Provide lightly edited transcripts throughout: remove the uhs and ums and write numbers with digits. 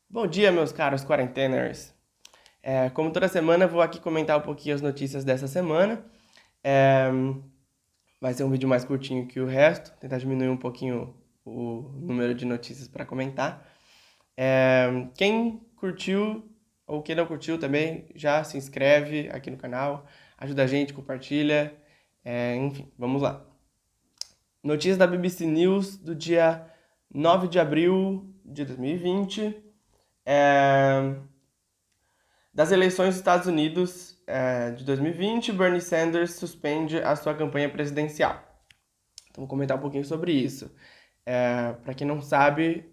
Bom dia, meus caros quarenteners. Como toda semana, vou aqui comentar um pouquinho as notícias dessa semana. É, Vai ser um vídeo mais curtinho que o resto, tentar diminuir um pouquinho o número de notícias para comentar. Quem curtiu ou quem não curtiu também, já se inscreve aqui no canal, ajuda a gente, compartilha. Enfim, vamos lá. Notícias da BBC News do dia 9 de abril de 2020. É, Das eleições dos Estados Unidos de 2020, Bernie Sanders suspende a sua campanha presidencial. Então, vou comentar um pouquinho sobre isso. Para quem não sabe,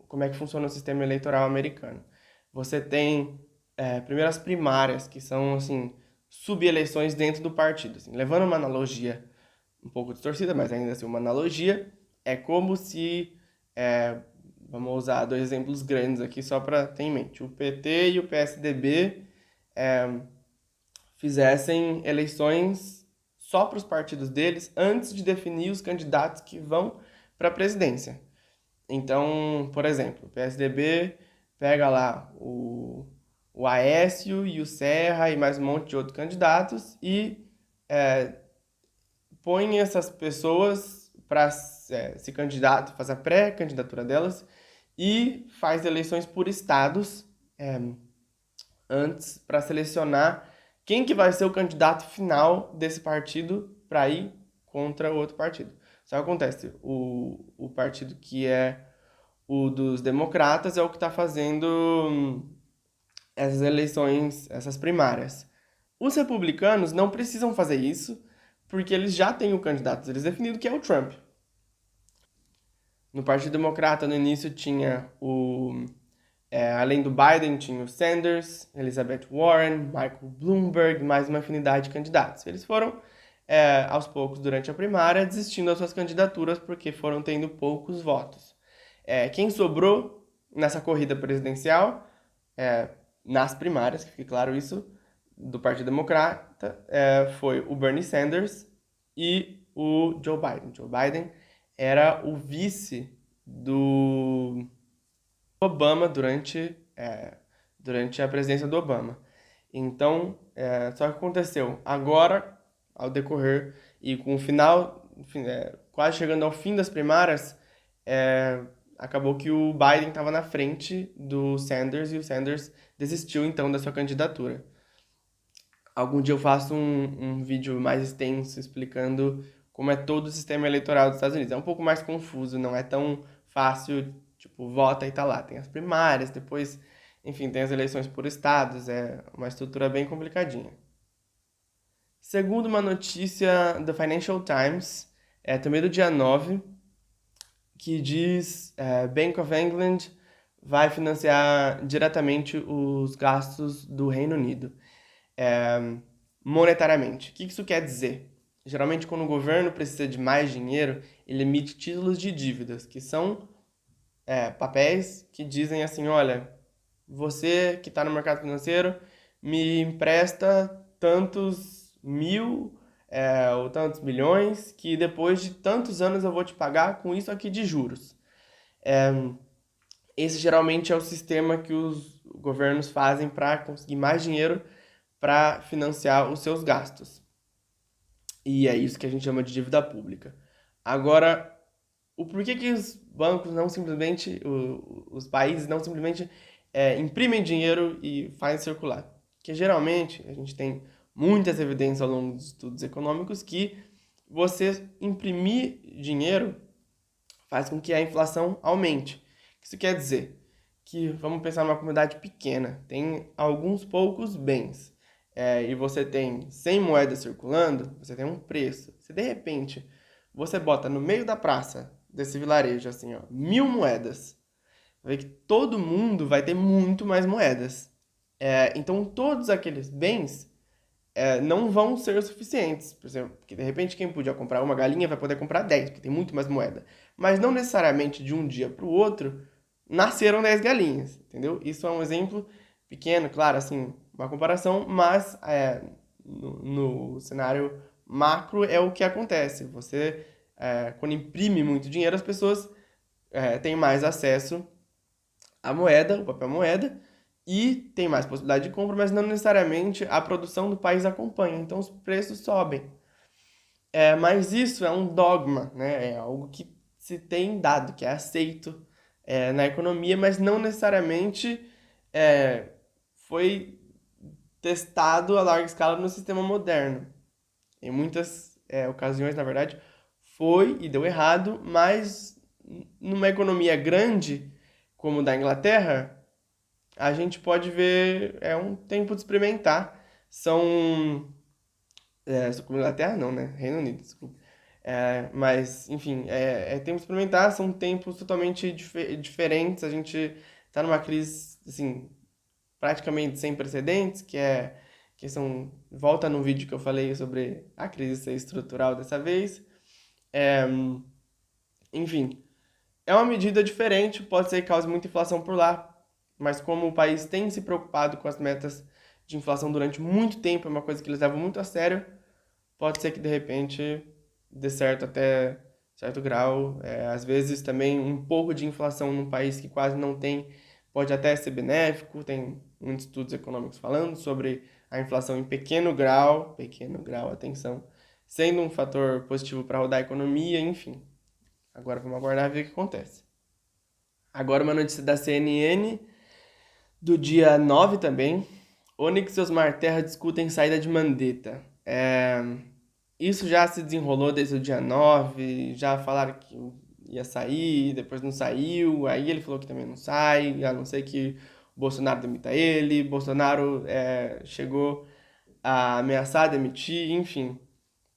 como é que funciona o sistema eleitoral americano. Você tem primeiro as primárias, que são assim subeleições dentro do partido. Assim, levando uma analogia um pouco distorcida, mas ainda assim uma analogia, é como se vamos usar dois exemplos grandes aqui só para ter em mente. O PT e o PSDB é, fizessem eleições só para os partidos deles antes de definir os candidatos que vão para a presidência. Então, por exemplo, o PSDB pega lá o Aécio e o Serra e mais um monte de outros candidatos e é, põe essas pessoas para se candidatar, faz a pré-candidatura delas e faz eleições por estados é, antes para selecionar quem que vai ser o candidato final desse partido para ir contra o outro partido. Só que acontece, o partido que é o dos democratas é o que está fazendo essas eleições, essas primárias. Os republicanos não precisam fazer isso, porque eles já têm o candidato deles definido, que é o Trump. No Partido Democrata, no início, tinha além do Biden, tinha o Sanders, Elizabeth Warren, Michael Bloomberg, mais uma infinidade de candidatos. Eles foram, aos poucos, durante a primária, desistindo das suas candidaturas porque foram tendo poucos votos. Quem sobrou nessa corrida presidencial, é, nas primárias, que fique claro isso, do Partido Democrata, foi o Bernie Sanders e o Joe Biden. Joe Biden era o vice do Obama durante a presidência do Obama. Então, só que aconteceu agora, ao decorrer e com o final, quase chegando ao fim das primárias, é, acabou que o Biden estava na frente do Sanders e o Sanders desistiu então da sua candidatura. Algum dia eu faço um vídeo mais extenso explicando como é todo o sistema eleitoral dos Estados Unidos. É um pouco mais confuso, não é tão fácil, tipo, vota e tá lá. Tem as primárias, depois, enfim, tem as eleições por estados, é uma estrutura bem complicadinha. Segundo uma notícia do Financial Times, também do dia 9, que diz Bank of England vai financiar diretamente os gastos do Reino Unido. é, Monetariamente. O que isso quer dizer? Geralmente, quando o governo precisa de mais dinheiro, ele emite títulos de dívidas, que são papéis que dizem assim: olha, você que está no mercado financeiro me empresta tantos mil ou tantos milhões, que depois de tantos anos eu vou te pagar com isso aqui de juros. Esse geralmente é o sistema que os governos fazem para conseguir mais dinheiro para financiar os seus gastos. E é isso que a gente chama de dívida pública. Agora, o porquê que os bancos não simplesmente, os países não simplesmente imprimem dinheiro e fazem circular? Porque geralmente a gente tem muitas evidências ao longo dos estudos econômicos que você imprimir dinheiro faz com que a inflação aumente. O que isso quer dizer? Que vamos pensar numa comunidade pequena, tem alguns poucos bens, e você tem 100 moedas circulando, você tem um preço. Se de repente você bota no meio da praça desse vilarejo, assim, ó, 1.000 moedas, vai ver que todo mundo vai ter muito mais moedas. Então todos aqueles bens não vão ser suficientes. Por exemplo, porque de repente quem podia comprar uma galinha vai poder comprar 10, porque tem muito mais moeda. Mas não necessariamente de um dia para o outro nasceram 10 galinhas, entendeu? Isso é um exemplo pequeno, claro, assim, uma comparação, mas no cenário macro é o que acontece. Você, quando imprime muito dinheiro, as pessoas têm mais acesso a moeda, o papel moeda, e tem mais possibilidade de compra, mas não necessariamente a produção do país acompanha, então os preços sobem. Mas isso é um dogma, né? É algo que se tem dado, que é aceito na economia, mas não necessariamente é, foi testado a larga escala no sistema moderno. Em muitas ocasiões, na verdade, foi e deu errado, mas numa economia grande, como da Inglaterra, a gente pode ver um tempo de experimentar. São. Como Inglaterra não, né? Reino Unido, desculpa. Mas, enfim, é tempo de experimentar, são tempos totalmente diferentes. A gente está numa crise, assim, praticamente sem precedentes, volta no vídeo que eu falei sobre a crise ser estrutural dessa vez. É, enfim, é uma medida diferente, pode ser que cause muita inflação por lá, mas como o país tem se preocupado com as metas de inflação durante muito tempo, é uma coisa que eles levam muito a sério, pode ser que de repente dê certo até certo grau. Às vezes também um pouco de inflação num país que quase não tem pode até ser benéfico. Tem muitos estudos econômicos falando sobre a inflação em pequeno grau, atenção, sendo um fator positivo para rodar a economia, enfim. Agora vamos aguardar e ver o que acontece. Agora uma notícia da CNN do dia 9 também. Onyx e Osmar Terra discutem saída de Mandetta. Isso já se desenrolou desde o dia 9, já falaram que ia sair, depois não saiu, aí ele falou que também não sai, a não ser que o Bolsonaro demita ele, Bolsonaro chegou a ameaçar demitir, enfim.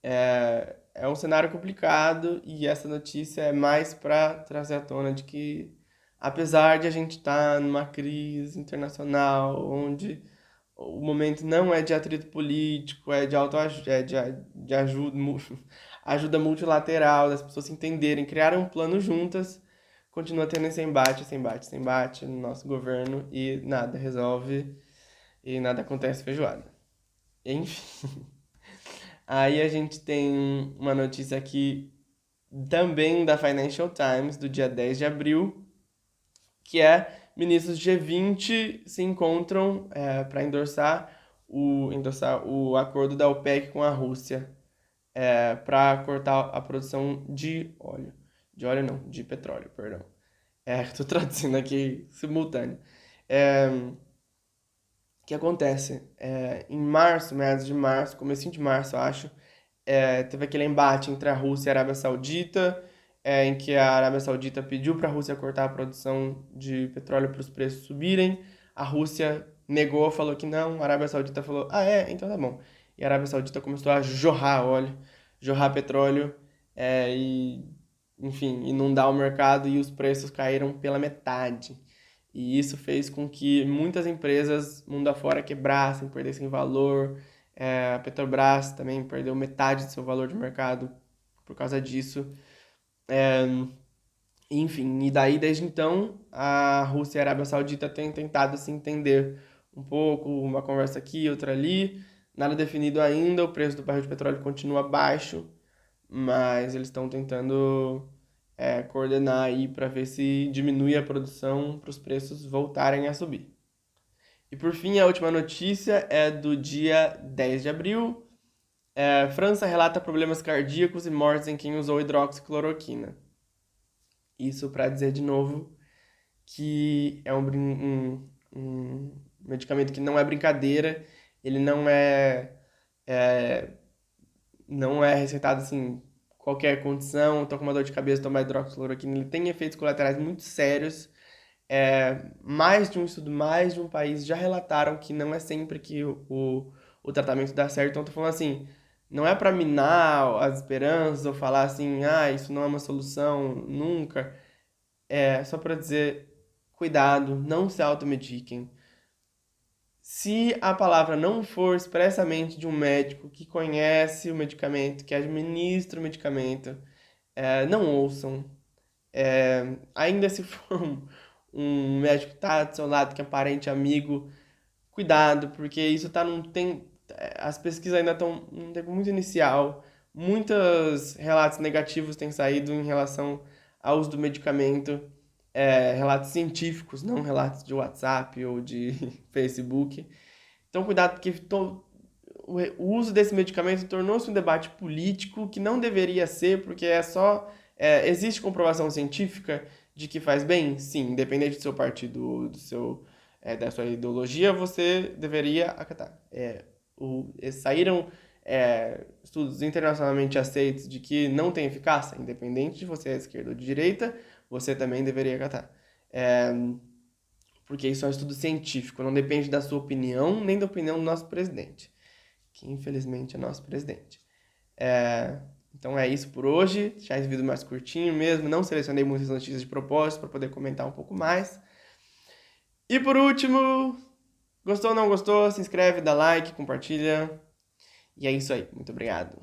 É um cenário complicado e essa notícia é mais para trazer à tona de que, apesar de a gente estar numa crise internacional, onde o momento não é de atrito político, é de autoajuda, de ajuda, ajuda multilateral, das pessoas se entenderem, criarem um plano juntas, continua tendo esse embate no nosso governo e nada resolve e nada acontece feijoada. Enfim. Aí a gente tem uma notícia aqui também da Financial Times, do dia 10 de abril, que ministros G20 se encontram para endossar o acordo da OPEC com a Rússia para cortar a produção de óleo. De óleo não, de petróleo, perdão. Tô traduzindo aqui simultâneo. O que acontece? Em março, meados de março, comecinho de março, eu acho, teve aquele embate entre a Rússia e a Arábia Saudita, em que a Arábia Saudita pediu para a Rússia cortar a produção de petróleo para os preços subirem. A Rússia negou, falou que não. A Arábia Saudita falou, então tá bom. E a Arábia Saudita começou a jorrar óleo, jorrar petróleo, e, enfim, inundar o mercado e os preços caíram pela metade. E isso fez com que muitas empresas mundo afora quebrassem, perdessem valor. A Petrobras também perdeu metade do seu valor de mercado por causa disso. Enfim, e daí desde então a Rússia e a Arábia Saudita têm tentado se entender um pouco, uma conversa aqui, outra ali. Nada definido ainda, o preço do barril de petróleo continua baixo, mas eles estão tentando coordenar aí para ver se diminui a produção para os preços voltarem a subir. E por fim, a última notícia é do dia 10 de abril. França relata problemas cardíacos e mortes em quem usou hidroxicloroquina. Isso para dizer de novo que é um medicamento que não é brincadeira, ele é, não é receitado assim qualquer condição, tô com uma dor de cabeça, tomar hidroxicloroquina, ele tem efeitos colaterais muito sérios. Mais de um estudo, mais de um país já relataram que não é sempre que o tratamento dá certo. Então, tô falando assim, não é para minar as esperanças ou falar assim, isso não é uma solução, nunca. É só para dizer, cuidado, não se automediquem. Se a palavra não for expressamente de um médico que conhece o medicamento, que administra o medicamento, não ouçam. Ainda se for um médico que está do seu lado, que é parente, amigo, cuidado, porque isso tá num tem as pesquisas ainda estão num tempo muito inicial, muitos relatos negativos têm saído em relação ao uso do medicamento. relatos científicos, não relatos de WhatsApp ou de Facebook. Então, cuidado, porque o uso desse medicamento tornou-se um debate político que não deveria ser, porque existe comprovação científica de que faz bem? Sim, independente do seu partido, da sua ideologia, você deveria acatar. Saíram estudos internacionalmente aceitos de que não tem eficácia, independente de você é de esquerda ou de direita, você também deveria acatar. É, porque isso é um estudo científico, não depende da sua opinião, nem da opinião do nosso presidente, que infelizmente é nosso presidente. Então é isso por hoje, já esse vídeo mais curtinho mesmo, não selecionei muitas notícias de propósito para poder comentar um pouco mais. E por último, gostou ou não gostou, se inscreve, dá like, compartilha. E é isso aí, muito obrigado.